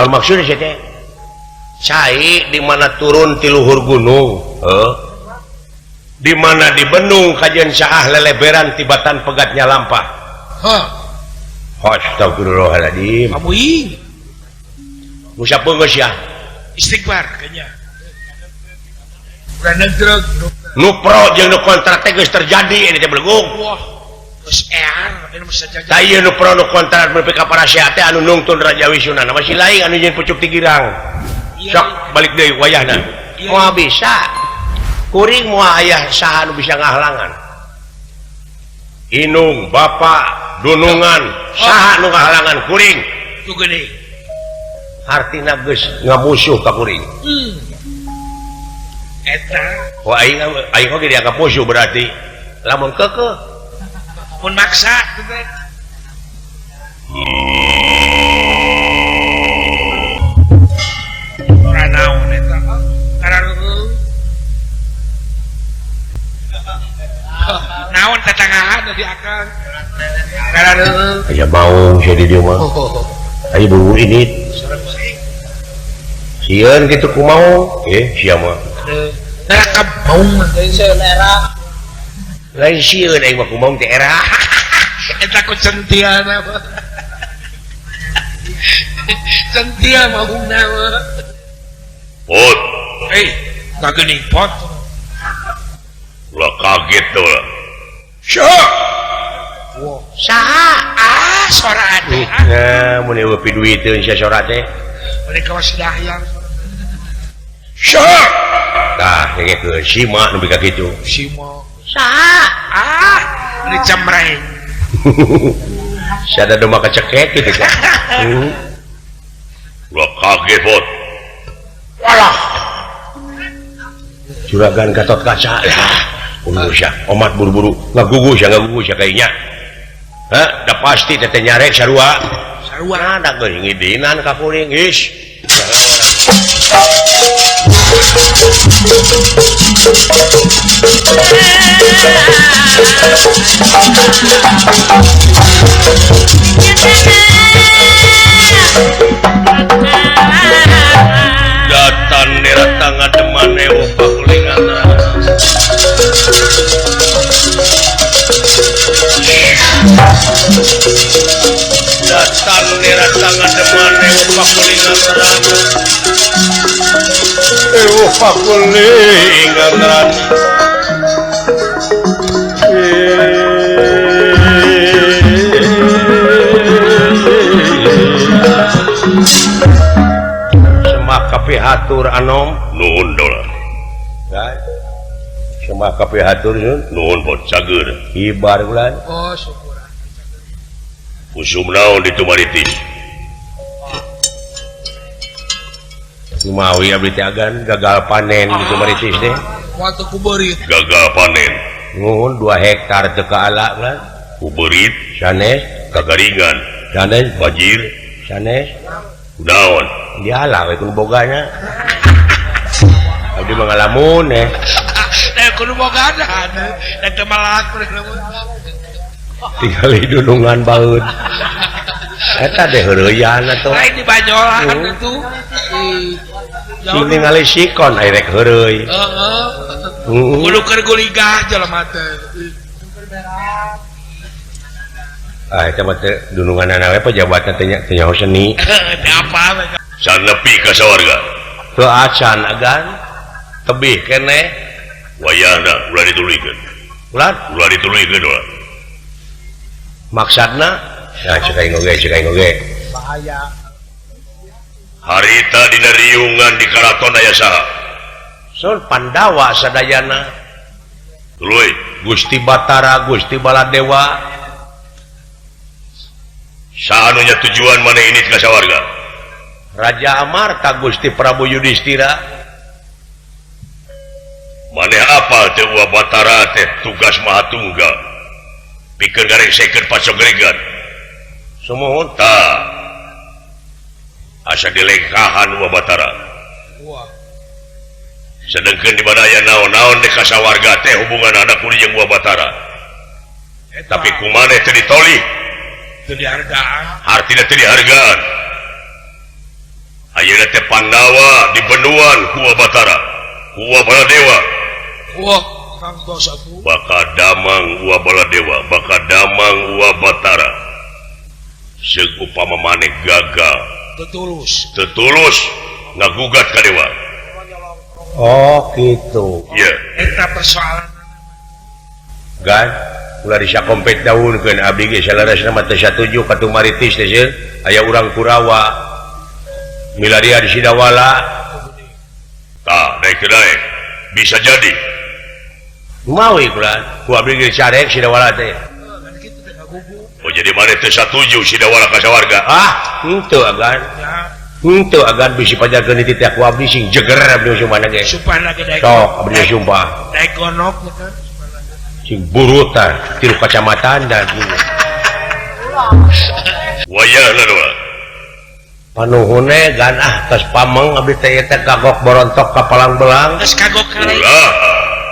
maksudnya di mana turun di luhur gunung di mana di Benung kajian Syah leleberan tibatan pegatnya lampah. Astagfirullahaladzim. Musa peungeus ya. Istighfar kayaknya. Nu pro jeung nu kontra teh geus terjadi ini teh beleguk. Wah. Geus ear anu bisa jajan. Da ieu nu pro nu kontra nepi ka para syekh teh anu nungtun Raja Wisuna masih lain anu jeung pucuk ti girang. Sok balik deui wayahna. Moal bisa. Kuring moal aya saha anu bisa ngahalangan. Inung bapak dunungan saha nu ngahalangan kuring. Tu gede. Artina geus ngamusuh ka kuring. Eta. Wah aing oge dianggap musuh berarti lamun keukeuh. Mun maksa teh. Ora naon eta. Naon tetangahan di akal. Aya mau jadi dia mah. Ayo buru ini. Sieun kitu kumaha? Sia mah. Nerakab maung teh selera. Lain sieun aing mah kumaha teh era. Eta ku centiana. Centia maungna mah. Pot. Kageuning pot. Lah kaget tuh lah. Syah. Wow. Saha? Sora teh. Nah, mun eueuh duit teh sia sora teh. Mereka masih dahyan. Syah. Tah, ngekeun sima nu ka kitu. Sima. Saha? Ini camreng. Sada domba kecekek gitu kan. Lah kaget bot. Walah. Juragan Gatot Kaca ya. Umusya, omat buru-buru ngagugus ya kayaknya. Hah, da pasti teteh nyarek sarua. Sarua ada geus ngidinan ka kuring geus. Datan nerata ngademane opak kulingan. Datan nerata ngademane opak kulingan terang. Opak kulingan terang. Kape hatur anom nuhun dolar. Sama kape hatur nuhun bot cager. Ibar bulan. Oh syukuran. Usum naon di Tumaritis. Kumawi abdi teh agan gagal panen di Tumaritis teh. Waktu kuberit. Gagal panen. Nuhun 2 hektar teu kaala bulan. Kuberit sanes kagaringan. Sanes banjir sanes naon. Dialah we kudu bogana. Abdi mangalamun Kudu bogana. Eta malak tinggal di dunungan baeud. Eta deh heureuyan atuh. Lain di Banyolan itu. Ningali sikon aya rek heureuy. Kudu keur guligah jelema teh. Eta mah teh dununganna we pejabatan teh nyaho seni. Apa? Sanepi ka sawarga. Teu acan agan tebih keneh wayahna ulah dituluykeun. Ulah dituluykeun ulah. Maksudna ya cek aing oge. Bahaya. Harita dina riungan di karaton aya saha? Sun Pandawa sadayana. Tuluy Gusti Batara, Gusti Baladewa. Saha anu nya tujuan maneh ini ka sawarga? Raja Amarta Gusti Prabu Yudhistira. Maneh apa teh Uwa Batara teh tugas Mahatunggal. Pikeun garengseukeun pacogregan. Sumohon tah. Asa dilengkahan Uwa Batara. Sedengkeun di badaya naon-naon di kasawarga teh hubungan anak kuring jeung Uwa Batara. Tapi kumaneh teu ditolih. Teu dihargaan. Artina teu dihargaan. ayeuna teh Pandawa di Benuan ku Batara ku Baladewa wah kang tos aku Bakadamang ku Baladewa Bakadamang ku Batara seug upama maneh gagal tetulus ngagugat ka dewa oh gitu ya eta persoalan kan ulah disakompet daunkeun abdi ge salaresna mah teu satuju katu maritis teh sieun aya urang Kurawa miladia di Sidawala tah daek bisa jadi mawi kulan ku abdi ge carek Sidawala teh oh jadi maneh teu satuju Sidawala ka sawarga henteu agan henteu agan bisi pajarkeun di titiak ku abdi sing jeger abdi sumpahna ge supaya lagi daek sok abdi sumpah daek gonok kan sing burutan tilu kacamatan dan wayahna doa panuhune gan tos pameng abdi teh eta kagok borontok ka palang belang geus kagok kaleng ulah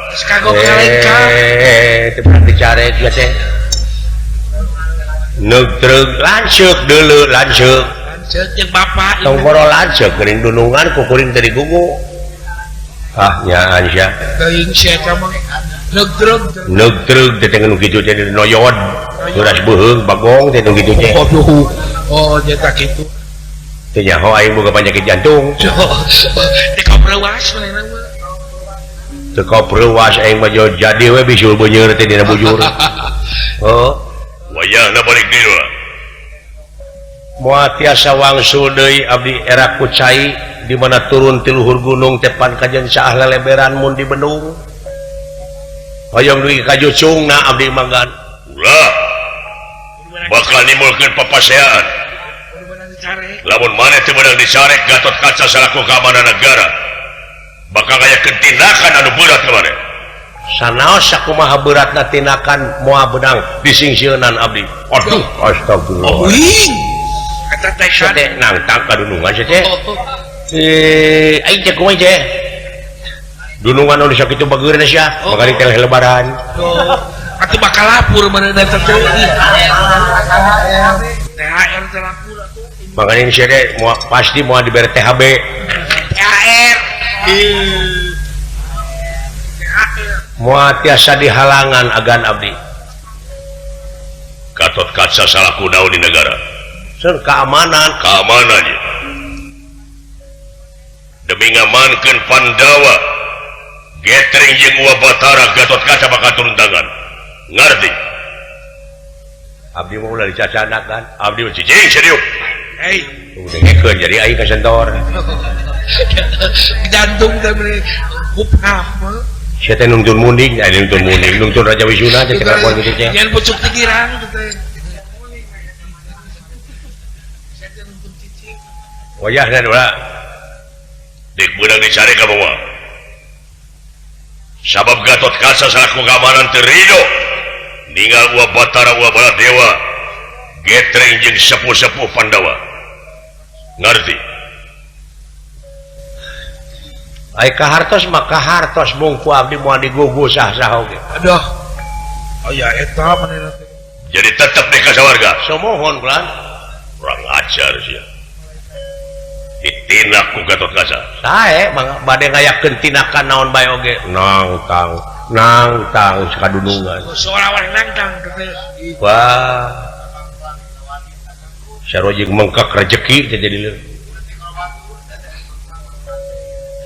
geus kagok kaleng ka teu berarti carek ya teh neutreug lanceuk deuleu lanceuk lanceuk jeung bapak tong boro lanceuk geuning dunungan ku kuring teu digugu nyaan sia teuing sia eta mah neutreug teh nu kitu teh noyod geus beuheung bagong teh nu kitu teh oh nyata kitu teh nyaho aing boga penyakit jantung teh kaprewas manehna mah teu kaprewas aing mah jadi we bisul beunyeur teh dina bujur wayahna balik deui doa moal tiasa wangsul deui abdi era kucai di mana turun ti luhur gunung tepan kajen saah leleberan mun di Bendung hoyong dugi ka jucungna abdi manggan ulah bakal nimulkeun papaseaan lamun maneh teu meunang dicarek Gatotkaca salaku keamanan negara bakal ngayakeun tindakan anu berat ka maneh sanaos sakumaha beratna tindakan moal beunang disingsieunnan abdi aduh astagfirullah eta teh kan teh nangtang ka dunungan teh aing teh kumaha teh dunungan anu sakitu bageurna sia makari teh lebaran atuh bakal lapur manehna teh THR teh lapur atuh makanya sia teh pasti moal dibere THB THR moal tiasa dihalangan agan abdi Gatotkaca salaku naon di negara seun keamanan keamanannya demi ngamankeun Pandawa Getring jeung Batara Gatotkaca bakal turun tangan ngarti abdi mah ulah dicacana kan abdi mah cicing serius hei udah ngekeun jadi aing ka sentor jantung teh bener kupah mah sia teh nungtun munding nungtun Raja Wisuna teh kelakuan kitu teh ngan pucuk tikirang teh wayahna ulah dek beunang dicari ka bawa sabab Gatotkaca salaku keamanan teu ridho ninggal Batara Baladewa Getring jeung sepuh-sepuh Pandawa ngarti ai kahartos mah kahartos mung ku abdi moal digugu sah-sah oge aduh aya eta manehna teh jadi tetep di kasawarga samohon bulan kurang ajar sia ditindak ku Gatotkaca sae bade ngayakeun tindakan naon bae oge nangtang sakadunungan seolah-olah nangtang teh wah sarojeng mengkak rezeki teh jadi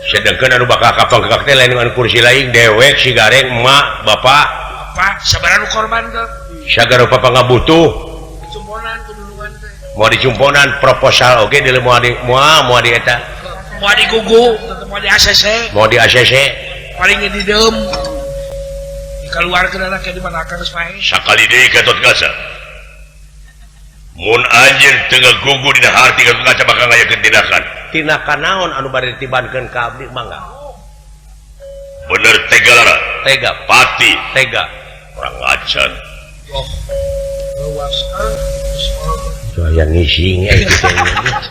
sedangkan anu bakal kapang-kakak teh lain dengan kursi lain dewek si gareng emak bapak apa sabaran korban ke sagara papa ngabutuh cumponan kedulungan teh mau dicumponan proposal oke di mau di eta mau digugu mau di ACC mau di ACC paling di dem dikeluarkeun anak di mana akan sae sakali deui Gatotkaca mun anjeun teu ngagugu dina harti Gatotkaca bakal ngayakeun tindakan naon anu bade ditibankeun ka abdi mangga bener tega lara tega pati tega kurang ajar luas yang ngising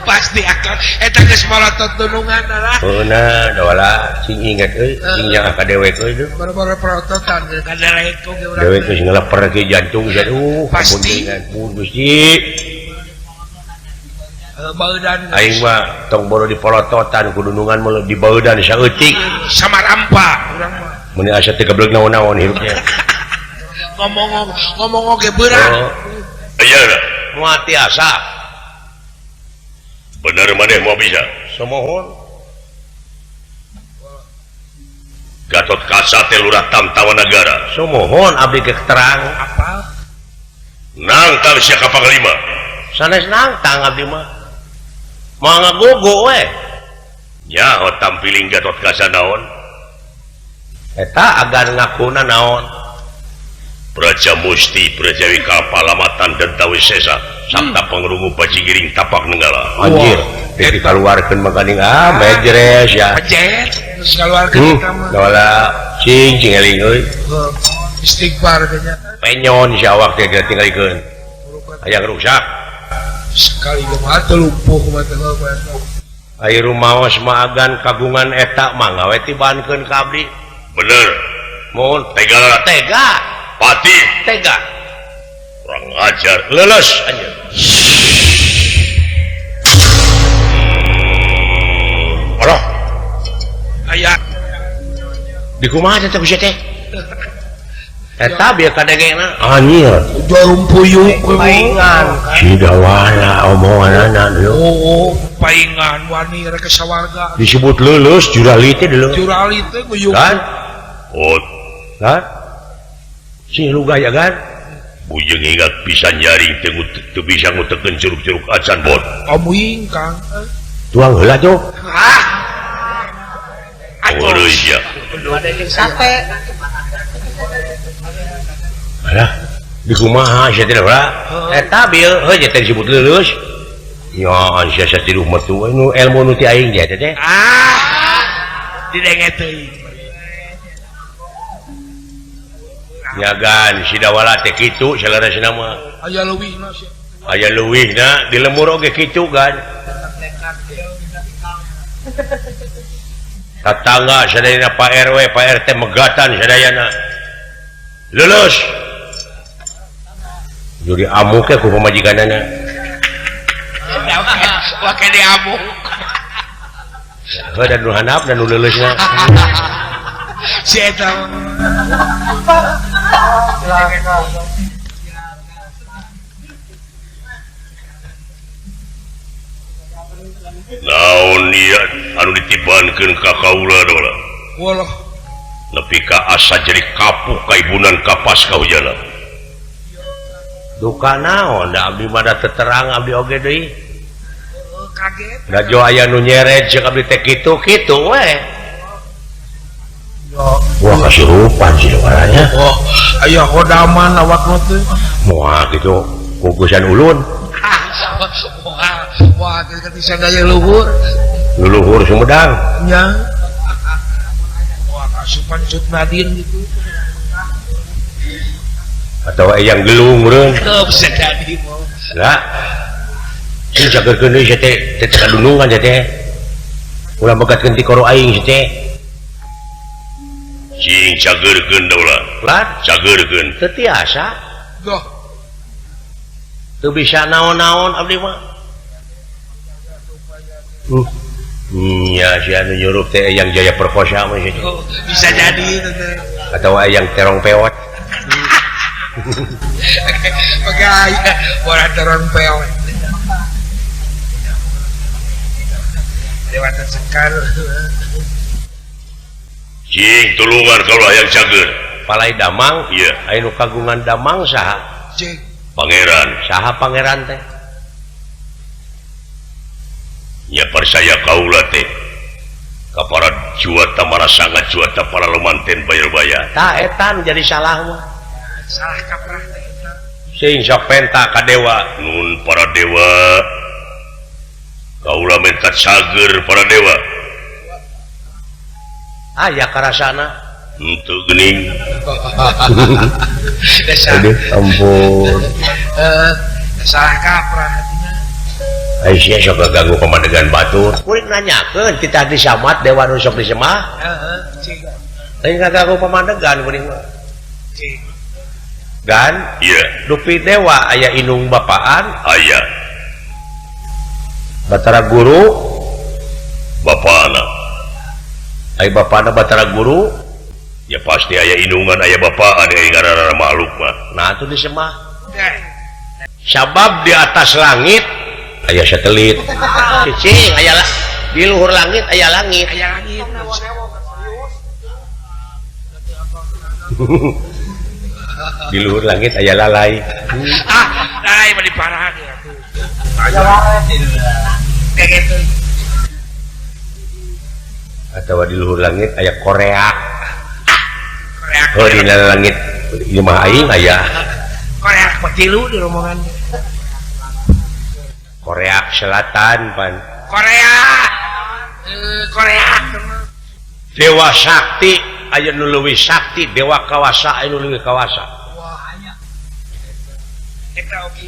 pasti akan eta geus malotot tunungan lah beuna doala sing inget euy sing yang ka dewek euy tuh baru-baru prototan ge kadereko ge urang dewek geus ngeleper ke jantung jadi pasti pun Gusti Baeudan aing mah tong boro di polototan kudunungan mah di baeudan saeutik sama rampa urang mah mun asa teh geblek naon-naon hirupnya ngomong oge beurang ayeuna moal tiasa bener maneh mau bisa samohon Gatot Kaca teh lurah Tamtawanagara samohon abdi keterang apa nangtang sia ka panglima sanes nangtang abdi mah moal ngagogo we nyaho tampiling Gatot Kaca naon eta agan ngakuna naon Praja Musti Prajawi Kapalamatan Dentawi Sesa sabta pangrungu Bajigiring Tapak Nenggala anjir jadi keluarkeun maganing mejres ya pejet terus keluarkeun kita mah wala cing eling euy istighfar kayaknya penyon si awak teh tinggalikeun aya rusak sekali gemah teu lumpuh mah teh aya rumaos mah agan kagungan eta mah gawe tibankeun ka abdi bener mun tegala tega pati tega kurang ajar leuleus anjir oroh aya di kumaha teh bisa teh eta bieu kadegena anjir jarum puyuh paingan sidawala omonganana oh paingan wani rek sawarga disebut leuleus jurali teh deuleu jurali teh nguyuh kan oh kan si lugaya kan bujeng hingga bisa nyaring teu bisa ngutekeun curug-curug acan bot amuing kang tuang heula tuh eureus ya sate alah di kumaha sia teh lah eta bieu heuh teh disebut leuleus nya sia satiluh mah tuh nu ilmu nu ti aing teh teh didenget teuing nyagan sidawala teh kitu salaresna mah aya leuwihna sia aya leuwihna di lembur oge kitu kan tatangga sadayana Pak RW Pak RT megatan sadayana lulus jadi amuk ya ku pamajikanana wake di amuk dan nu handap dan nu leuleusna si eta naon ieu anu ditibankeun ka kaula dola walah nepi ka asa jadi kapuk ka ibunan kapas ka hujana duka naon da abdi mah da terang abdi oge deui kaget da jo aya nu nyeret ceuk abdi teh kitu we wah kasurupan sih waranya oh aya hodaman awakna teh moal kitu kugusan ulun wah ketika daya luhur luluhur Sumedang nya wah kasupan cut Nadin gitu atau yang gelung meureun bisa jadi mau lah sing cagerkeun deui teh teh kadunungan teh ulah begatkeun ti koro aing teh cing cageurkeun dola lah cageurkeun teu tiasa doh teu bisa naon-naon abdi mah nya si anu nyuruh teh yang jaya perkosa mah bisa jadi teh atau yang terong pewot pegaya orang terong peot lewat sekar cing tulungan kalau yang cager palai damang iya aya nu kagungan damang saha cek pangeran saha pangeran teh nya percaya kaula teh ka para juata marasangat juata para lemanten bayar-bayar tah eta nu jadi salah mah salah kaprah teh eta sing sok penta ka dewa nun para dewa kaula minta cager para dewa aya karasana henteu geuning dasar ampun salah kaprah hatinya Aisyah sok ganggu pemandangan batur kuring nanyakeun kita disamat dewa nu sok disemah heeh cek lain kaganggu pemandangan kuring mah cek gan iya dupi dewa aya inung bapaan aya Batara Guru Bapak anak bapakna Batara Guru ya pasti aya indungan aya bapak ada gara makhluk mah nah itu disemah sabab di atas langit aya satelit cicing aya di luhur langit aya langit di luhur langit aya lalai lalai mah diparahan ya atau di luhur langit aya Korea di langit ieu mah aing aya Korea ketilu di rombongan Korea Selatan pan Korea Dewa Sakti aya nu leuwih sakti Dewa Kawasa aya nu leuwih kawasa eta oke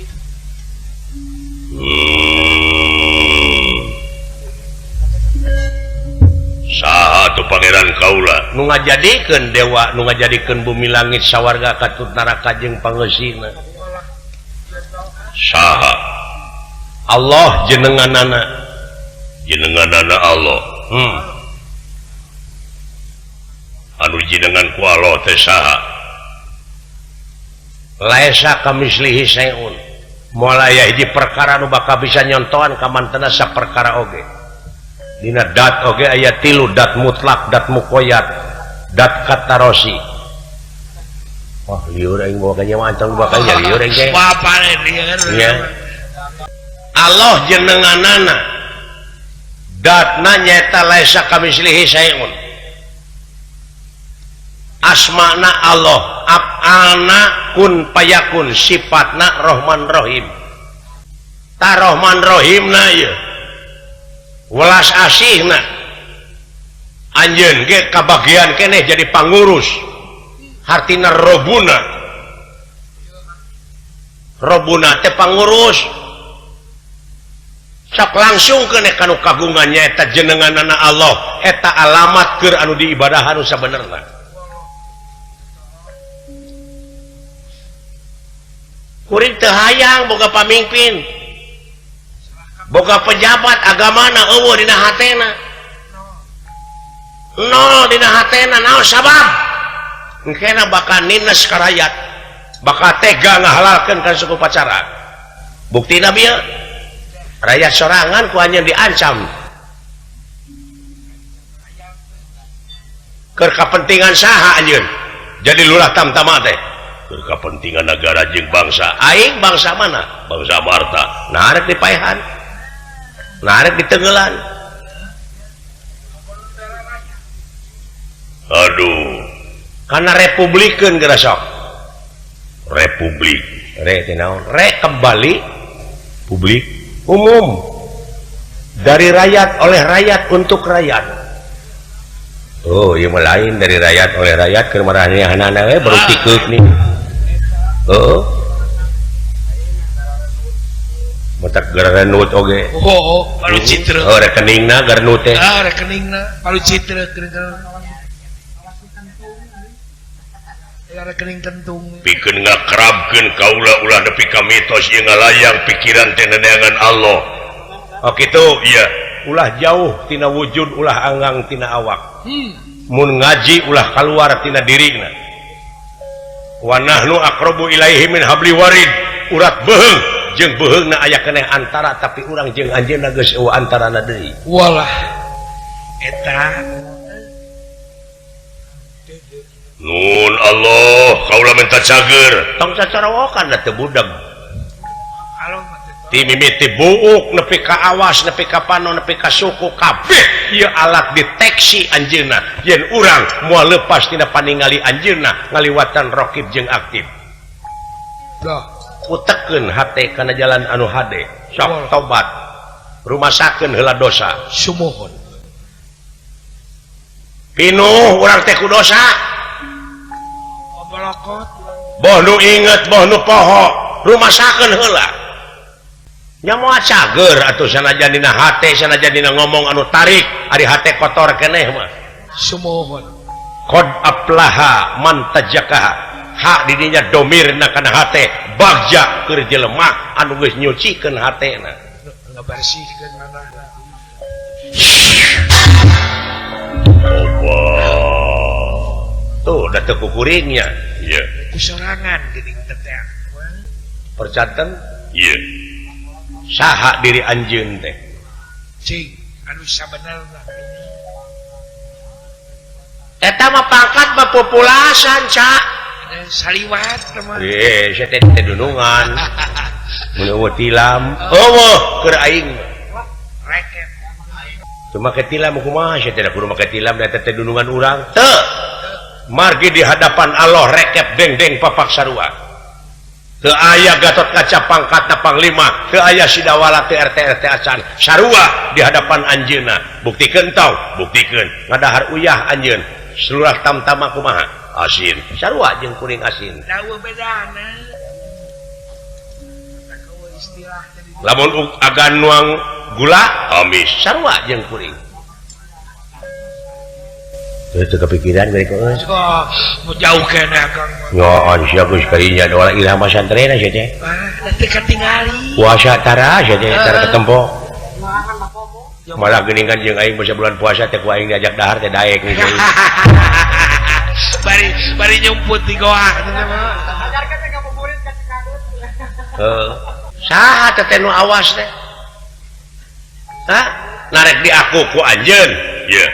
saha tuh pangeran kaula nu ngajadikeun dewa nu ngajadikeun bumi langit sawarga katut neraka jeung pangeusina saha Allah jenenganana Allah anu jenengan ku Allah teh saha laisa kamislihi sayun moal aya hiji perkara nu bakal bisa nyontohan ka mantena saperkara oge dina dat oge aya 3 dat mutlak dat muqayyad dat katarosi wah liur aing bawa kanya mancang bawa kanya liur aing ge ya Allah jenenganana datna nyaeta laisa kamislihi sayun asmana Allah af'alna kun payakun sifatna Rahman Rahim ta Rahman Rahimna ieu welas asihna anjeun ge kabagian keneh jadi pangurus hartina robuna teh pangurus sok langsung keneh kanu kagungan nyaeta jenenganana Allah eta alamat keur anu diibadahan nu sabenerna kuring teu hayang boga pamimpin boga pejabat agamana eueuh dina hatena nol dina hatena naon sabab engkena bakal nines ka rakyat bakal tega ngahalalkeun ka suku pacaran buktina bieu rakyat sorangan ku anjeun diancam keur kapentingan saha anjeun jadi lurah tamtama teh keur kapentingan negara jeung bangsa aing bangsa mana bangsa Marta nah arek dipaehan nah arek ditenggelan aduh karena republikeun geura sok republik kembali publik umum dari rakyat oleh rakyat untuk rakyat oh ieu mah lain dari rakyat oleh rakyat keur maranehanana we baru tikeuk nih matak garanut oge palu citra rekeningna garanut teh rekeningna palu citra rekening kentung pikeun ngakrabkeun kaula ulah nepi ka mitos ieu ngalayang pikiran teh neneangan Allah oh kitu iya ulah jauh tina wujud ulah anggang tina awak mun ngaji ulah keluar tina dirina wa nahnu aqrabu ilaihi min habli warid urat beheung jeung beheungna aya keneh antara tapi urang jeung anjeunna geus eueuh antarana deui walah eta nun Allah kaula minta cager tong cacarawokan da teu budeg ti mimiti buuk nepi ka awas nepi ka panon nepi ka suku kabeh ieu alat deteksi anjeunna yen urang moal leupas tina paningali anjeunna ngaliwatan raqib jeung aktif utekeun hate kana jalan anu hade sok tobat rumasakeun heula dosa sumohon pinuh urang teh ku dosa boh nu inget boh nu poho rumasakeun heula nya moal cager atuh sanajan dina hate sanajan dina ngomong anu tarik ari hate kotor keneh mah sumohon qad aflaha man tajakaha hak didinya domirna kana hate bagja keur jelema anu geus nyucikeun hatena ngebersihkeun manehna. Tuh udah teu kuringnya. Iya. Kusorangan geuning teteh. Percanten Iya. saha diri anjeun teh. Cing, anu sabenerna. Eta mah pangkat mah populasan, Cak. Saliwat teman. Saya teh dunungan. Mun tilam. Eueuh keur aing. Reket. Cuma ke tilam kumaha saya tidak kudu make tilam da teh dunungan urang. Teu. Margi di hadapan Allah rekep deng-deng papak sarua. Teu aya Gatot Kaca pangkatna panglima, teu aya Sidawala teu RT acan. Sarua di hadapan anjeunna. Buktikeun tau, buktikeun. Ngadahar uyah anjeun. Seluruh tamtama kumaha? Asin. Sarua jeung kuring asin. Dawa bedana. Istilah Lamun agan nuang gula amis. Sarua jeung kuring. Itu kepikiran dari kau. mau jauh kena Kang. Ngon siapa sekalinya doa ilham pesantren aja teh. Nanti ketinggali. Puasa tara aja teh tara ketempo. Malah geuningan jeung aing basa bulan puasa teh ku aing diajak dahar teh daek nih. bari nyumput di goa. Saha teh nu awas teh? Hah? Narek di aku ku anjeun. Iya.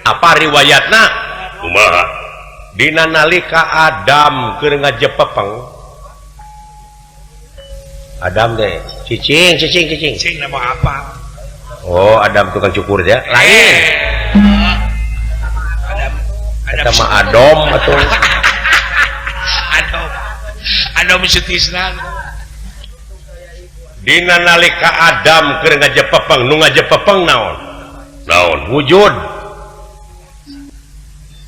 Apa riwayatna? Kumaha? Dina nalika Adam keur ngajepepeng. Adam teh cicing. Cing nama apa? Oh, Adam tukang cukur ya? Lain. Ada mah Adom atau Adom sutisna. dina nalika Adam keur ngajepepeng, nu ngajepepeng naon? Naon? Wujud.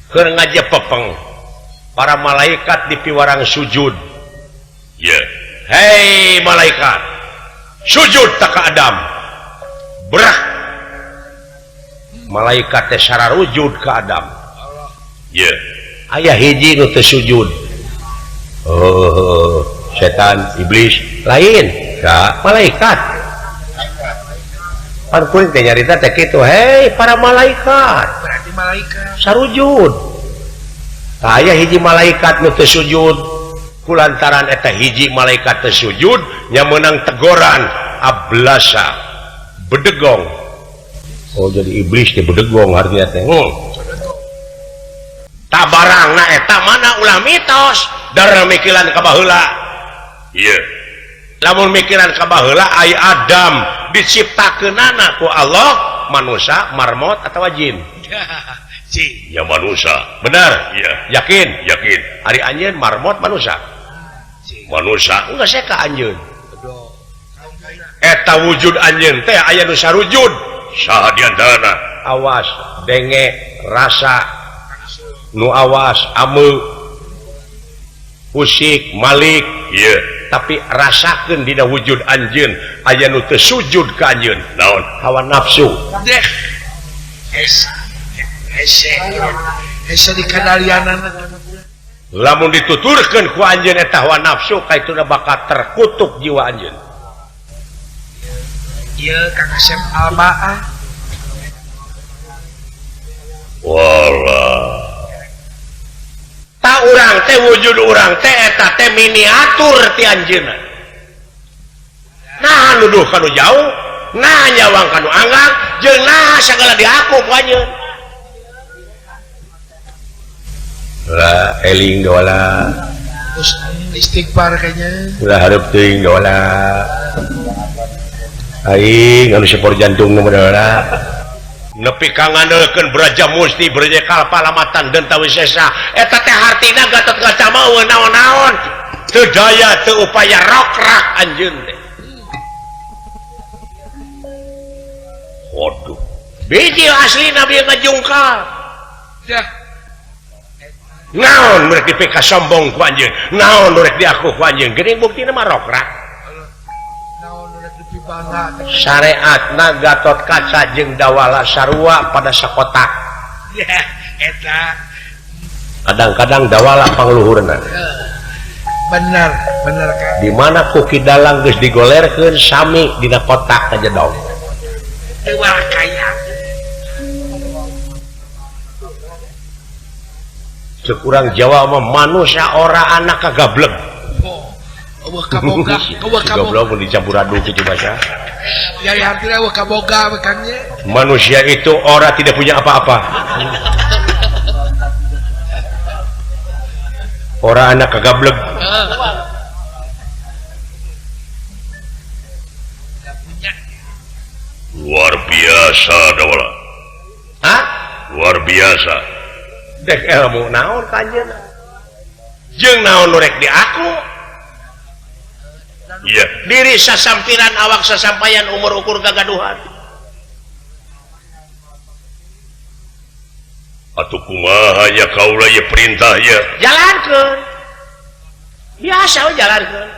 Keur ngajepepeng. Para malaikat di piwarang sujud. Iya. Hei malaikat, sujud tak ka Adam. Berak. Malaikat teh sararujud ka Adam. Iya. Aya hiji nu teu sujud. Oh, setan, iblis, lain. Ya, malaikat. Pan kuring teh nyarita teh kitu, hei para malaikat, Berarti malaikat. sarujud. Aya hiji malaikat nu teu sujud. Kulantaran eta hiji malaikat teu sujud, nya meunang tegoran ablasa, bedegong. Oh, jadi iblis teh bedegong artinya teh. Tabarangna eta mana ulah mitos, dara mikiran ka baheula. Iya. Lamun mikiran ka baheula ai Adam diciptakeunana ku Allah manusia, marmot atawa jin. Cing. Ya manusia. Benar? Iya. Yakin? Yakin. Ari anjeun marmot manusia. Manusia. Enggak saya ka anjeun. Eta wujud anjeun teh aya nu sarujud. Saha di antarana? Awas, denge, rasa, nu awas, ame, usik, malik. Iya. Tapi rasakeun dina wujud anjeun aya nu teu sujud ka anjeun. Naon? Hawa nafsu. Deh. Ese dikadalianana. Lamun dituturkeun ku anjeun eta hawa nafsu kaituna bakal terkutuk jiwa anjeun. Ieu Kang Asep Albaah. Walah. Ta urang teh wujud urang teh eta teh miniatur ti anjeunna. Nah nuduh kanu jauh, nah nyawang kanu anggang, jeung nah sagala diaku ku anjeun. Lah eling doala. Terus istighfar kayaknya. Ulah hareup teuing doala. Aing anu sepor jantung nu doala. Nepi ka ngandeukeun Braja Musti Braja Kalpalamatan dan Tawisesa eta teh hartina Gatot Kaca mah naon-naon teu daya teu upaya rokrak anjeun teh. Waduh, biji asli nabi ngajungkal. Dah. Naon merek dipika sombong ku anjeun, naon merek diaku ku anjeun, geuning buktina mah rokrak. Naon udah lebih bangga. Syariatna Gatot Kaca jeung Dawala sarua pada sakotak. Ya, eta. Kadang-kadang Dawala pangluhurna. Benar kan. Di mana ku kidalang geus digolerkeun sami dina kotak aja dong. kaya Sekurang Jawa mah manusia ora anak kagablek. Eueuh kaboga, eueuh kaboga. Goblok mun dicampur aduk itu bahasa. Jadi artinya eueuh kaboga bekannya. Manusia itu ora tidak punya apa-apa. Ora anak kagablek. Luar biasa dawala. Hah? Luar biasa. Dek ilmu naon kanjeun? Jeung naon nu rek di aku? Iya. Diri sasampiran awak sasampayan umur ukur gagaduhan. Atuh kumaha ya kaula ye perintah ya. Jalankeun. Biasa we jalankeun.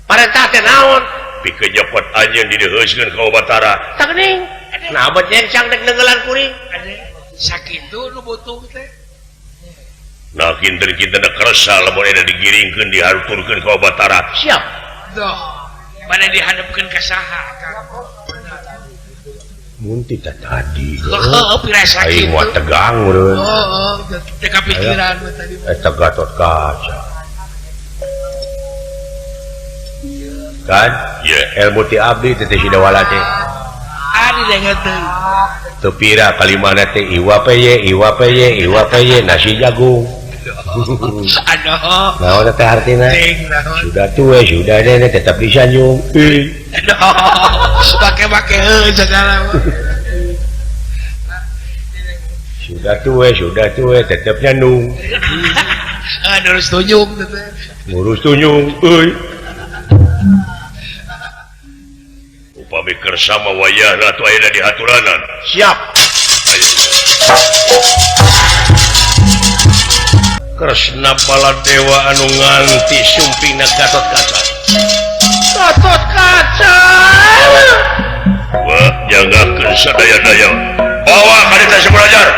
Parentah teh naon? Pikeun nyapat anjeun dideheuskeun ka Batara. Tak geuning. Nah, abot yang cangdek nenggelan kuring. Sakitu nu butuh teh. Nah kinten kita kerasa lamun ada digiringkeun dihaturkeun ka Batara. Siap. Doh. Mana dihadapkeun ka saha Kang? Mun tita tadi. Heuh, pirasa Aing kitu. mah tegang meureun. Teu kapikiran mah tadi. Eta Gatot Kaca. Kan? Ya. Ilmu ti abdi teh si dawala teh. Ari denget teh. Teu pira kalimana teh iwa peye nasi jagung. Aduh. Naon teh artina? Ting naon. Sudah tua, sudah nenek tetap disanjung. Aduh. Pake-pake segala. Sudah tua, tetap nyandung. Aduh, tunjuk teh. Ngurus tunyung, euy. Upami kersa mah wayahna atuh aya di haturanan. Siap. Kresna Baladewa anu nganti sumpingna Gatot Kaca. Gatot Kaca. Wah, jagakeun sadaya-daya. Bawa ka dieu si belajar.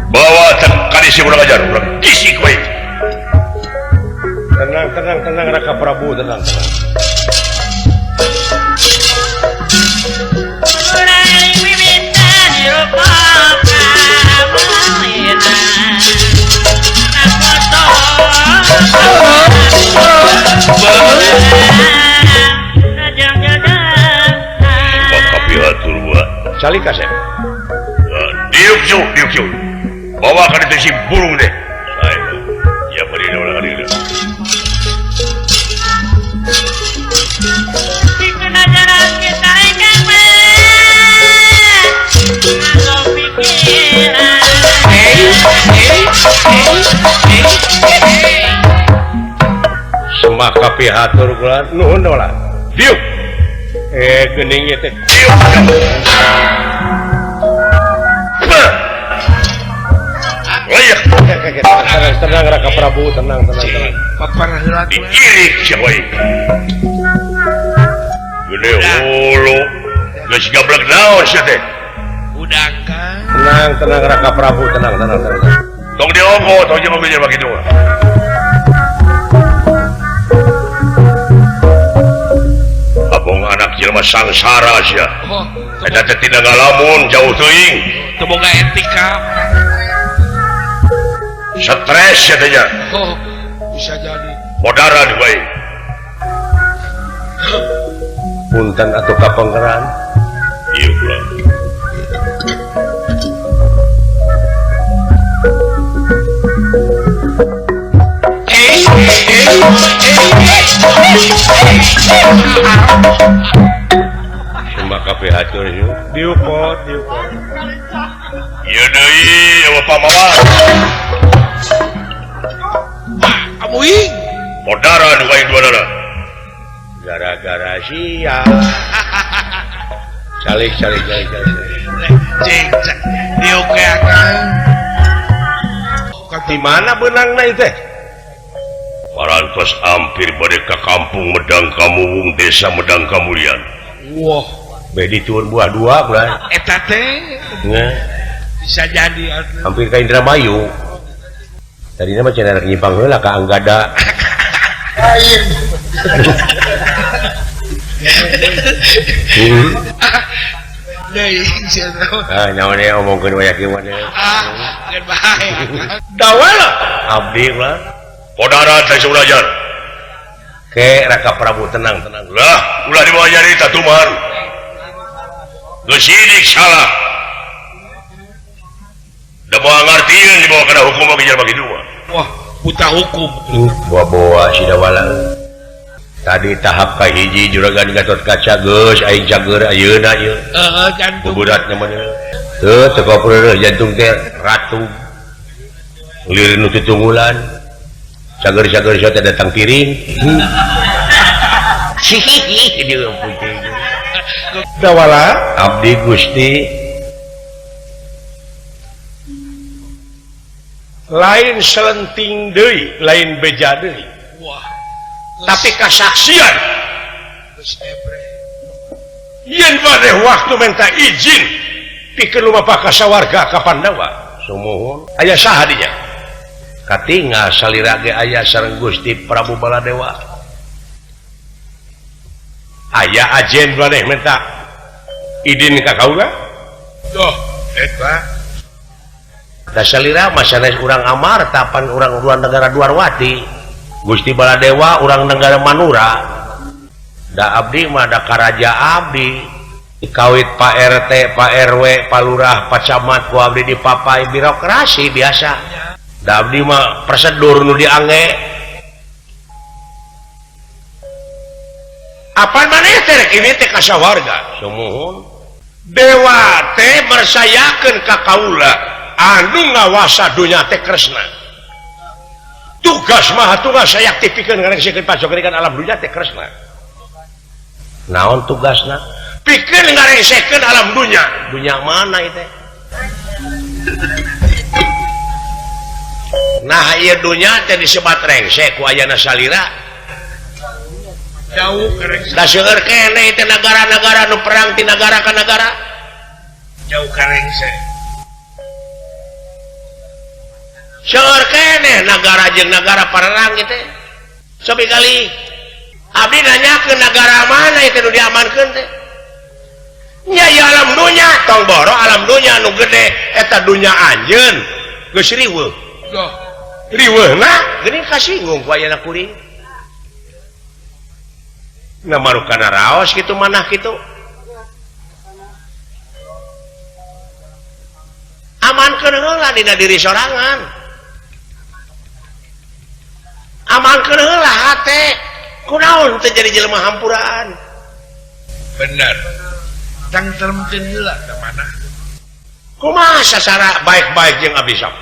Bawa kali si urang ajar, urang kisik we. Tenang Raka Prabu, tenang. Kapihatur buat. Salika saya. Diuk cu. Bawa ka dieu si burung deh. Ya beri ulah hari dah. Semak kapihatur kula nuhun ulah. Diuk. Geuning ieu teh. Diuk. Layak. Tenang Raka Prabu, tenang. Paparah heula tuh. Diirik siapa ini? Gede hulu. Geus gablek naon sia teh? Udang kan. Tenang Raka Prabu, tenang. Tong diongo, tong jeung mobilnya begitu. Abong anak jelema sangsara sia. Oh, Eta teh tidak ngalamun jauh teuing. teu boga etika. Stres ya teh nya. Oh, bisa jadi. Modaran bae. Punten atuh kapengkeran. Ieu pula. Sembah kabeh hatur yuk. Diupot. Ieu deui Bapak Mawar. Kamu ing. Modara nu kaing duanana. Gara-gara sia. Calik. Cing. Dia oke akan. Di mana benangna ieu teh? Parantos hampir bade ka kampung Medang Kamuwung desa Medang Kamulian. Wah, Bedi turun buah dua bulan. eta teh Nge, bisa jadi atuh. hampir ka Indramayu. Tadinya mah cenah nyimpang heula ka Anggada. Deui cenah. Ah, nyawa dia omongkeun waya kieu mah. Kan bahaya. Dawala abdi lah. Modara teh Surajan. Ke Raka Prabu tenang. Lah, ulah dibawa nyari tatuman. Geus sidik salah. Da moal ngartieun dibawa kana hukum bagi jalma kitu mah. Wah, buta hukum. Bawa si Dawala. Tadi tahap kahiji juragan Gatot Kaca geus aing cager ayeuna ieu. Jantung. Buburatna mah. Teu teu peureuh jantung teh ratu. Lir nu tutunggulan. Cager-cager saya datang piring. Hihihi dia putih. Dawala abdi Gusti. Lain selenting deui, lain beja deui. Wah, Tapi kasaksian geus ebre. yen bade waktu minta izin pikeun lumampah ka sawarga ka Pandawa. Sumuhun aya saha dinya? Katingal salira ge aya sareng Gusti Prabu Baladewa. Aya ajen maneh minta izin ka kaula? Duh, eta Da salira mah sanes urang Amar tapan urang negara Dwarwati. Gusti Baladewa urang negara Manura. Da abdi mah da karaja abdi. Dikawit Pak RT, Pak RW, Pak Lurah, Pak Camat ku abdi dipapai birokrasi biasa. Da abdi mah prosedur nu diangge. Apaan maneh teh rek ieu teh ka sawarga? Sumuhun. Dewa teh mersayakeun ka kaula anu ngawasa dunya teh Kresna. Tugas mah tugas saya aktifikeun ngarengsikeun pacokeun alam dunya teh Kresna. Naon tugasna? Pikeun ngarengsikeun alam dunya. Dunya mana ieu teh? Nah ieu dunya teh disebat rengsek ku ayana salira. jauh kareng Da seueur keneh teh negara-negara nu perang ti negara ka negara. jauh kareng se. Seueur keneh negara jeung negara perang ieu teh. Sabi kali abdi nanyakeun negara mana ieu nu diamankeun teh. Nya ieu alam dunya, tong boro alam dunya nu gede eta dunya anjeun. Geus riweuh. Duh, Riweuhna geuning kasinggung ku ayana kuring. Na marukana raos kitu manah kitu. Amankeun heula dina diri sorangan. Amankeun heula hate. Kunaon teu jadi jelema hampuraan. bener. Tangteremkeun heula ka mana? Kumaha sasara baik-baik jeung abdi sok.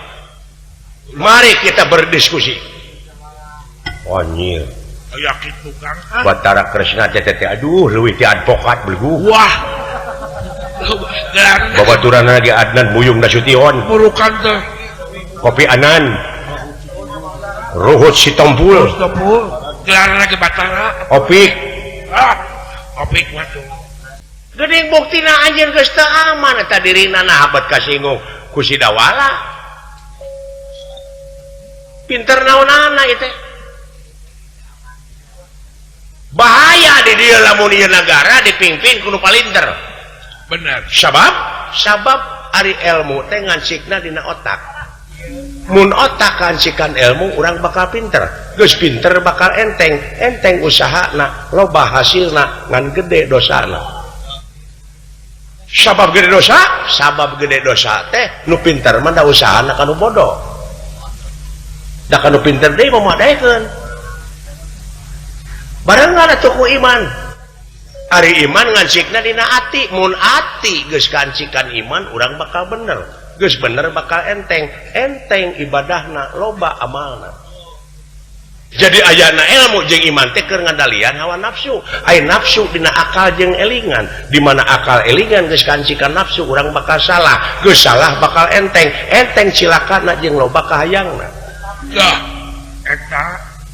Mari kita berdiskusi. Anjir. Aya kitu Kang. Batara Kresna teh aduh leuwih ti advokat belgu. Wah. Gelarna Babaturan lagi Adnan Buyung Nasution. murukan teh. Kopi Anan. Ruhut Sitompul. Stopul. Gelarna ge Batara. Opik. Opik waduh. Geuning buktina anjeun geus teu aman eta dirina nah abad kasinggung ku si Dawala. Pinter naonana ieu teh. Bahaya di dieu lamun ieu nagara dipimpin ku nu palinter. Bener. Sabab ari ilmu teh ngansikna dina otak. Mun otak kancikan ilmu urang bakal pinter. Geus pinter bakal enteng usahana, loba hasilna ngan gede dosana. Sabab gede dosa teh nu pinter mah da usahana kanu bodoh. Da kanu pinter deui mamadekeun. bareng tuku iman hari iman ngancikna dina ati mun ati geus kancikan iman urang bakal bener geus bener bakal enteng ibadahna loba amalna jadi ayana ilmu jeung iman teh keur ngandalian hawa nafsu aya nafsu dina akal jeung elingan di mana akal elingan geus kancikan nafsu urang bakal salah geus salah bakal enteng cilakana jeung loba kahayangna dah eta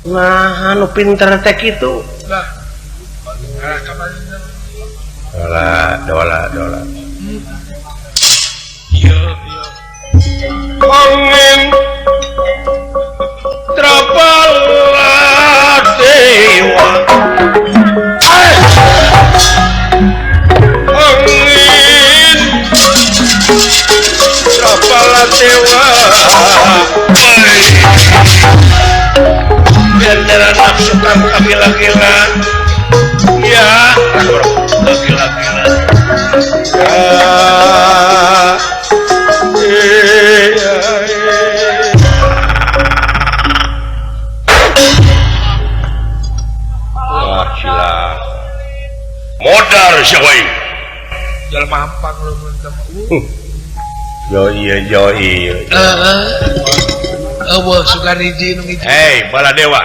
nah anu pinter teh kitu dah kamarina dola iya angin trapala dewa angin trapala dewa biar nafsu kamu gila-gila ya gila-gila wah sila modal syawai jalan mampang lu mentem Yoi. wah suka hiji nu hiji Hei Baladewa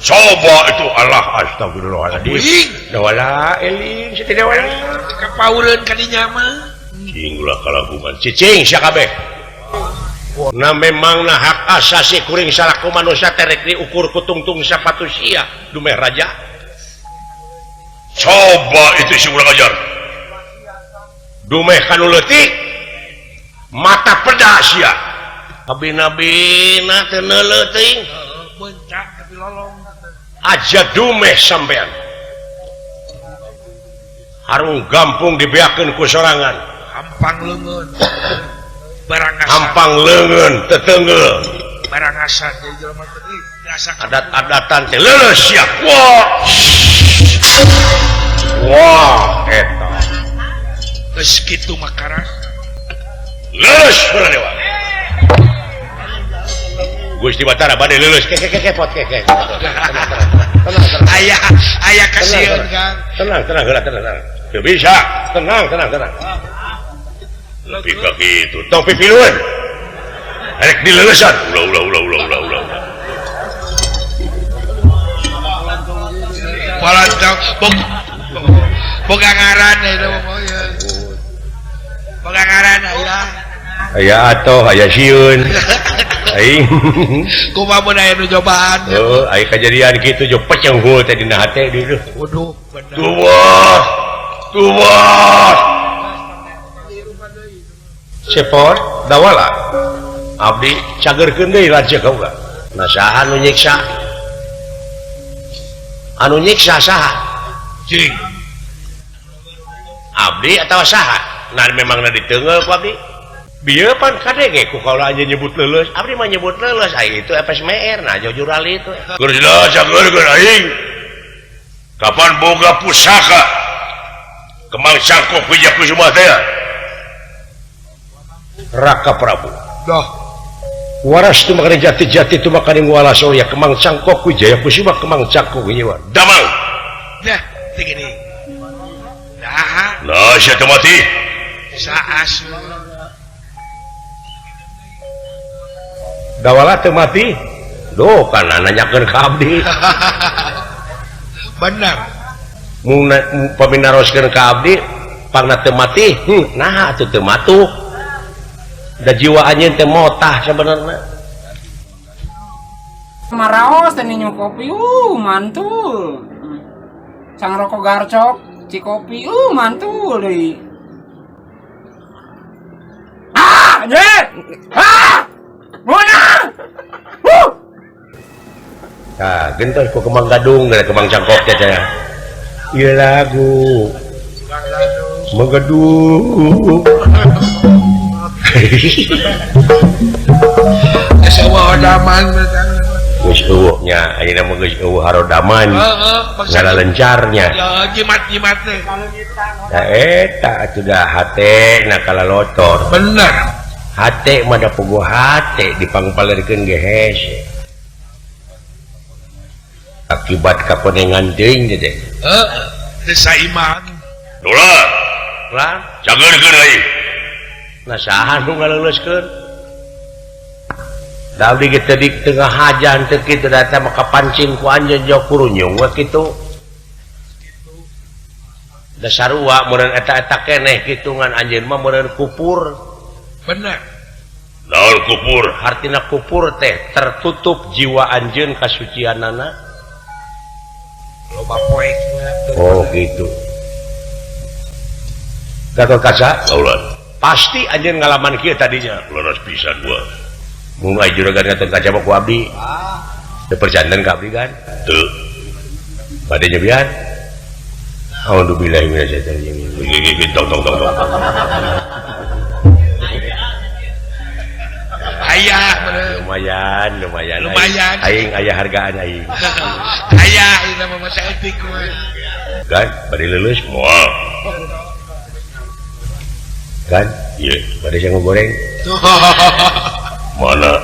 coba itu Allah astagfirullahaladzim dawala eling si dewala kapaureun ka dinya mah cing ulah kalagungan cicing sia kabeh na memangna hak asasi kuring salaku manusia terek diukur ku tungtung sapatu sia dumeh raja coba itu si urang ajar dumeh kanu leutik mata pedas sia abina-bina teu neuleuh teuing bencak tapi lolong aja dumeh sampean harung gampung dibeakeun ku sorangan hampang leungeun barang asan hampang leungeun teteungeul barang asan jadi jelema teh biasa adat-adatan teh leuleus sia wah eta geus kitu makara leuleus Baladewa Gusti Batara bade leuleus kepot aya kasieun Kang tenang heula teu bisa tenang tapi ka kitu tong pipilueun rek dileulesan ulah walantang boga ngaran itu momoy boga ngaran aya aya atoh aya sieun aing kumaha mun aya nu cobaan aya kejadian kitu jo peceng hul teh dina hate dieu waduh bener tuah cepot dawala abdi cagerkeun deui lanceuk kaula nah saha anu nyiksa saha cing abdi atawa saha nah memang diteungeul ku abdi bieu pan kadenge ku kaula aja nyebut leuleus abdi mah nyebut leuleus aya itu FSMR nah jujur ali itu geus dah cagerkeun aing kapan boga pusaka kemang cangkok wijaya kusuma teh Raka Prabu dah waras tu makani jati-jati tu makani wala soya kemang cangkok wijaya kusuma kemang cangkok wijaya damang dah begini dah nah sia teh mati saas dawala teu mati do kana nanyakeun ka abdi bener mun paminaroskeun ka abdi pangna teu mati nah atuh teu matuh da jiwa anjeun teh motah sabenerna maraos teh minum kopi mantul sang rokok garcok cikopi mantul deui anjir mana gentos ku kemang gadung dari kemang cangkok teh ieu lagu menggadung geus eueuh daman geus eueuh nya ayeuna mah geus eueuh harodaman ngalalencarnya ya jimat-jimat teh da eta atuh da hate na kalalotor bener hate mah da puguh hate dipangpalerkeun ge hese akibat kapenengan teuing teh desa iman Dolar lah jageurkeun euy nah saha nu ngaleuleskeun da abdi ge teu di tengah hajan teu kitu data maka pancing ku anjeun jauh kurunyung we kitu da sarua meureun eta keneh kitu ngan anjeun mah meureun kupur bener naon kupur artina kupur teh tertutup jiwa anjeun kasucianana loba poek oh gitu Gatot Kaca laulan pasti anjeun ngalaman kieu tadinya leres pisan gua mun aya juragan Gatot Kaca mah ku abdi teu perjanten ka abdi kan teu bade nyebian alhamdulillah mina tong ayah bener lumayan aing aya hargaan aing ayah ini nama masa etik gue kan bade leuleus moal kan ieu bade sangu goreng mana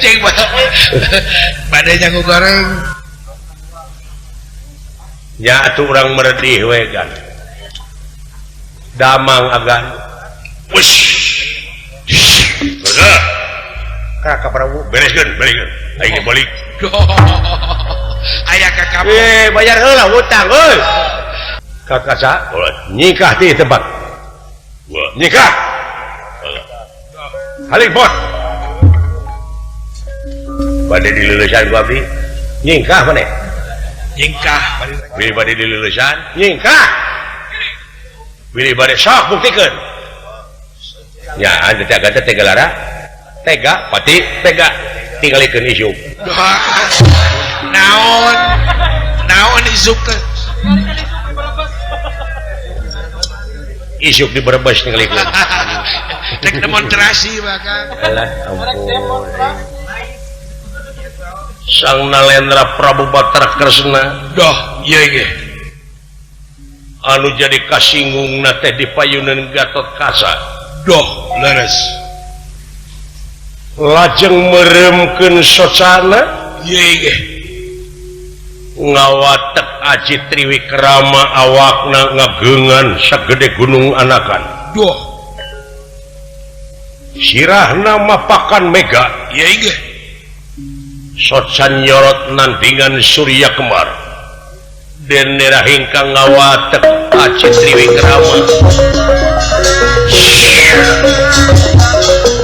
ceng badanya gue goreng nya atuh urang meredih we kan damang agan wes bener ka Prabu bereskeun aing balik ayah kakak bayar heula hutang euy Gatot Kaca nikah di tempat gua nikah halik bot bade di leulesan ku abdi nikah maneh nyingkah bilih bade di leulesan nikah bilih bade sok buktikeun nya ante tega lara tega pati tega tinggalikeun isuk naon isuk teh isuk di Brebes tinggalikeun rek demonstrasi bahkan alah ampun Sang Nalendra Prabu Batara Kresna doh iya ge anu jadi kasinggungna teh di payunan Gatot Kaca doh leres lajeng meremkeun socana iya ge ngawatek Aji Triwikrama awakna ngageungan sagede gunung anakan doh sirahna mapakan mega iya ge socan nyorot nandingan Surya Kembar dan nerahingkang ngawatek Aji Triwikrama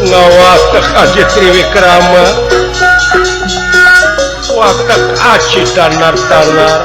ngawatek Aji Triwikrama watek Aji tanar-tanar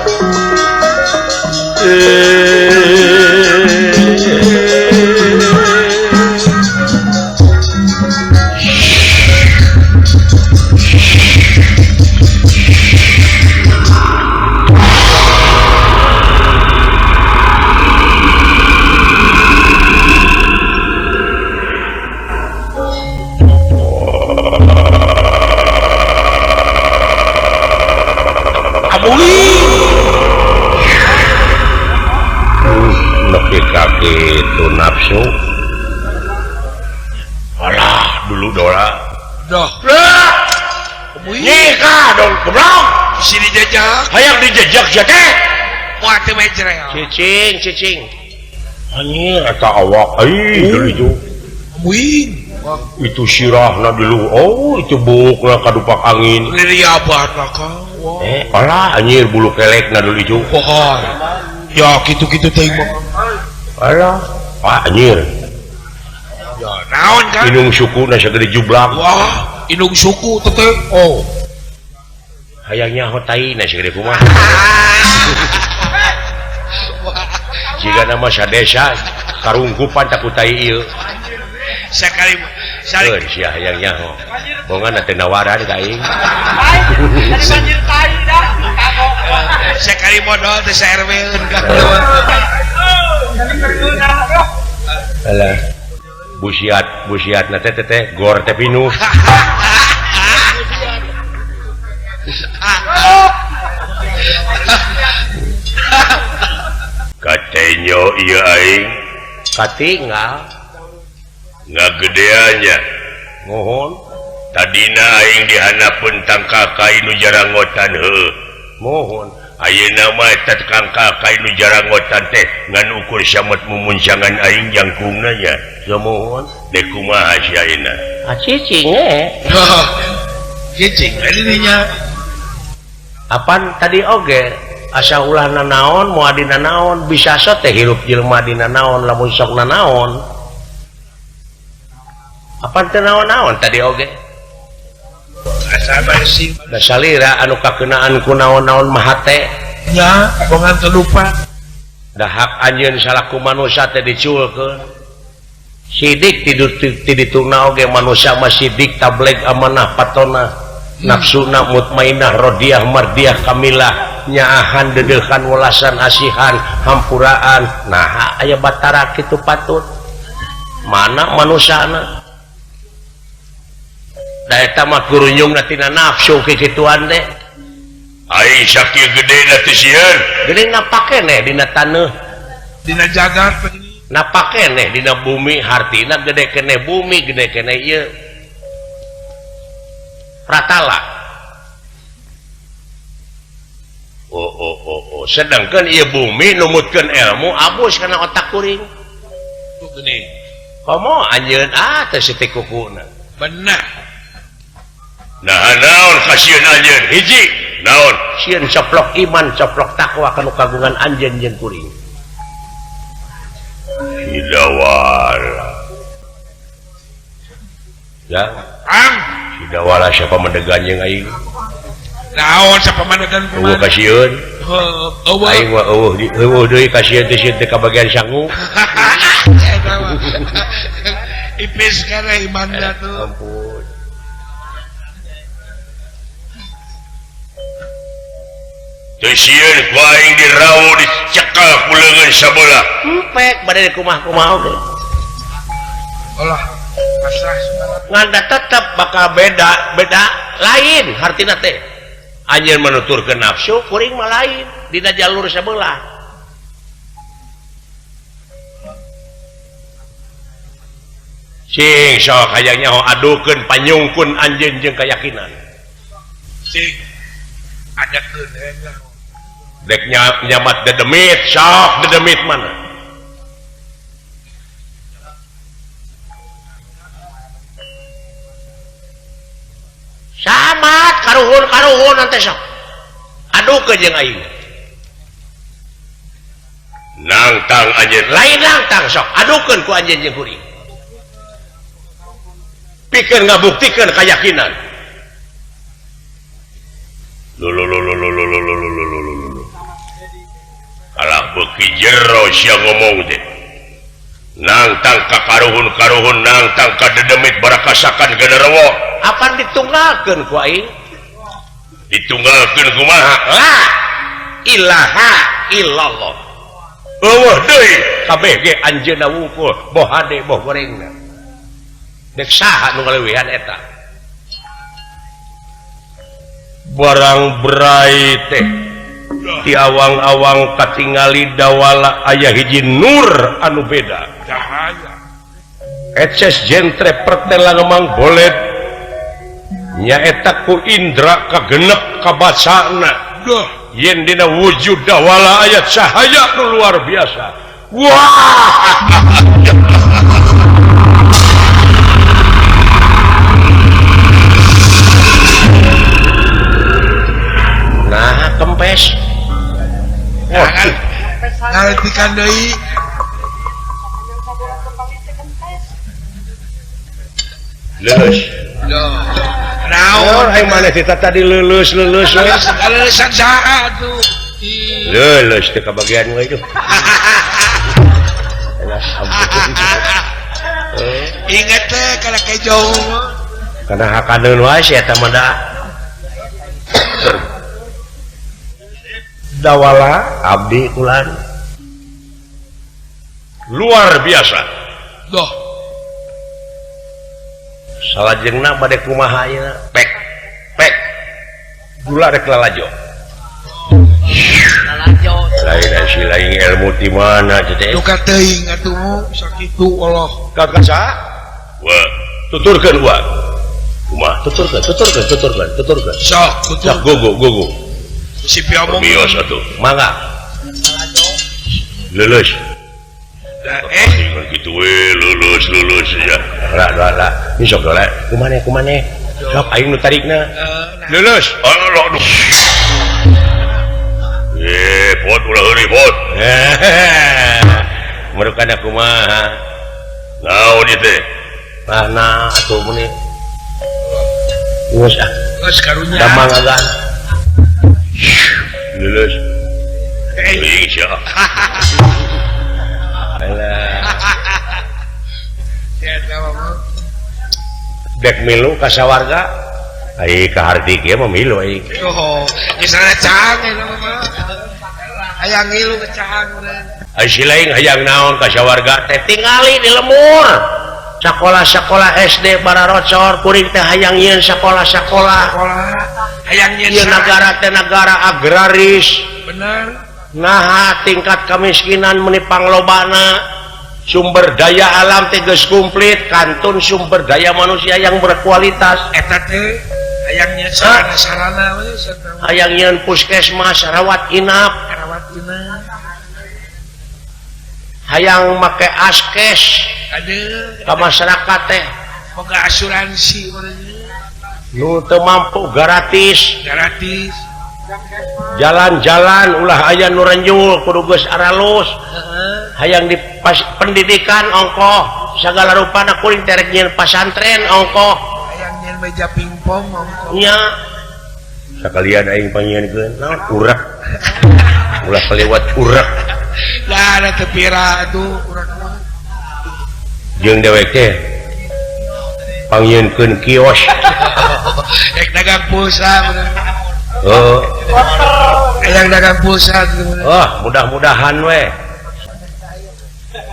kaki itu nafsu alah dulu Dora doh nikah dong keblong si dijajak hayang dijejak ya teh wah teu mejrel cicing anjir eta awak dari itu muing itu sirahna dulu oh itu bukna kadupak angin liriabat maka alah anjir bulu kelekna dulu itu pohon ya gitu-gitu teh mah alah anjir ya naon kan inung sukuna sagede jublak wah inung suku teh oh hayangnya hotai na sagede kumaha jika nama sadesa karungkupan tak kutai ieu sekali sia hayangnya ho bongan teh nawaran ka aing sekali modal teh serweun ka alah busiat na teh gor teh pinuh katenyo ieu aing katinggal ngagedeannya mohon tadina aing dihanapun tangka kainu jarangotan mohon ayeuna mah eta tangka kainu jarangotan teh ngan ukur syamet mumuncangan aing jangkungna nya mohon dek kumaha sia ayeuna cicing cicing dirinya apaan tadi oge asa ulah nanaon moal dina naon bisa teh hirup jelema dina naon lamun sok nanaon apaan teh naon-naon tadi oge asa bersih da salira anu kakenaan ku naon-naon mah teh nya bongan teu lupa da hak anjeun salaku manusia teh diculkeun sidik ti ditungna oge manusia mah sidik tabligh amanah patona nafsuna mutmainah rodiah mardiah kamilah nyaahan dedehan welasan asihan hampuraan nah aya batara kitu patut mana manusiana da eta mah kurunyungna tina nafsu kikituan teh aing sakieu gedena teh sieun gede napakeneh dina taneuh dina jagat napakeneh dina bumi hartina gede keneh bumi gede keneh ieu pratala sedangkan ieu bumi numutkeun ilmu abus kana otak kuring tuh gini komo anjeun teh siti kukuna benar nah naon kasieun anjeun hiji naon sieun coplok iman coplok takwa kanu kagungan anjeun jeung kuring hidawala ya ang hidawala siapa mendeganjeng aing naon sapamandagan eueuh kasieun eueuh aing mah eueuh deui kasieun teh kabagian sangu ipis kana imanda tuh ampun teu sieun ku aing dirawo dicekal ku leungeun sabeula empek bade kumaha-kumaha oge olah pasrah nganda tetep bakal beda lain hartina teh anjeun menuturkeun nafsu kuring mah lain dina jalur sabelah sing sok hayang nyaho adukeun panyungkun anjeun jeung keyakinan sing ada keun dek nyamat dedemit sok dedemit mana samat karuhun nanti sok adukeun jeung aing nangtang anjeun lain nangtang sok adukeun ku anjeun jeung kuring pikeun ngabuktikeun keyakinan kalah beuki jero sia ngomong teh nangtang ka karuhun nangtang ka dedemit barakasakan genderewo apa ditunggalkeun ku aing ditunggalkeun kumaha la ilaha illallah eueuh deui kabeh ge anjeunna wungkul boh hade boh gorengna dek saha nu ngalewihan eta barang berai teh ti awang-awang katingali dawala aya hiji nur anu beda cahaya eces jentre pertelang emang bolet nyaeta ku indra kagenep kabacana duh yen dina wujud dawala aya cahaya nu luar biasa wah nah kempes ngaretikan deui leus duh oh naon aing maneh tadi leulus leusan saha tuh leulus teh kabagian we itu inget teh kana kejo kana hakaneun wae si eta mah da dawala abdi kulan luar biasa duh salajengna bade kumaha ayeuna pek gula rek lalajo lain si lain ilmu di mana teh duka teuing atuh sakitu Allah kakak sa wa tuturkeun wa Kumaha? tuturkan Sok, tutur. sok gogo Si piomong. Bios atuh. mangga lulus Nah, Dengan gitu lulus ya. lah ini sok lah kumane sok aing nu tarikna lulus Aduh. Pot ulah heuri pot. merukan aku mah Naon ieu teh? nah atuh meni geus Geus karunya. damang agan lulus Teuing sia. alah Ya, nama. dek milu ka sawarga ai ka hardik ya memilu ai Oh, geus cang mah. Hayang ngilu ke cang urang. ai si lain hayang naon ka sawarga teh tingali di lemur sakola-sakola SD Bararocor kuring teh hayang ieun sakola-sakola Sekolah. Hayang nyeun. ieu negara teh negara agraris Bener. nah tingkat kemiskinan menipang lobana sumber daya alam teh geus komplit kantun sumber daya manusia yang berkualitas Eta teh hayang nyeun sarana we sareng hayang nyeun puskesmas rawat inap karawatina. hayang make askes Aduh, ka masyarakat teh boga asuransi urang. nu teu mampu gratis Gratis. jalan-jalan ulah aya nu renjul kudu geus aralus Heeh. hayang di pendidikan ongkoh segala rupana kuring terek nyeun pasantren ongkoh Hayang nyeun meja pingpong mongko. nya sakalian aing panyieunkeun naon urek ulah kaliwat urek Lah ada tepira tuh urang mah. jeung dewek teh panyieunkeun kios Ek dagang pulsa urang. oh Hayang dagang pulsa tuh. mudah-mudahan we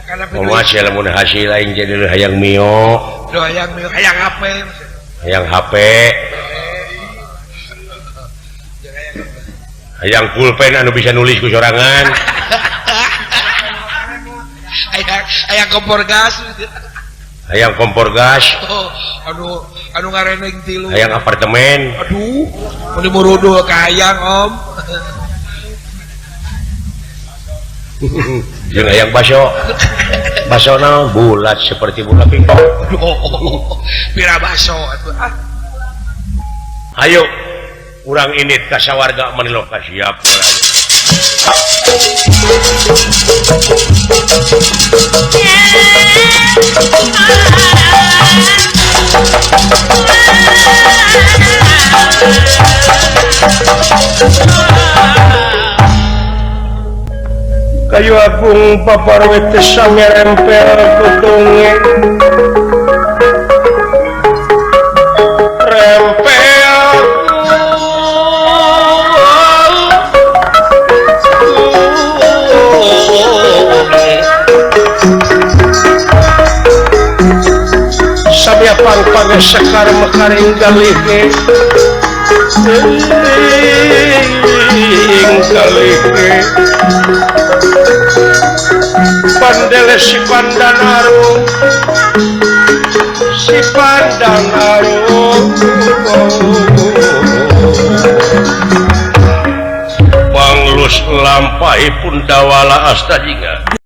Kana masih lamun hasil aing jadi hayang mio do hayang apa? hayang HP hayang pulpen anu bisa nulis ku sorangan Hayang kompor gas. hayang kompor gas Oh, anu ngareneng tilu. hayang apartemen Aduh, mun murudo ka hayang om. jeung hayang baso naon bulat seperti bola pingpong Aduh, pira baso atuh. Ah, ayo urang init ka sawarga manilo ka siap kayu agung paparwete sangerempel kutunge rempel sabiapang pangesekar mekaring galike galike pandele si pandanaru panglus lampai pun dawala asta jinga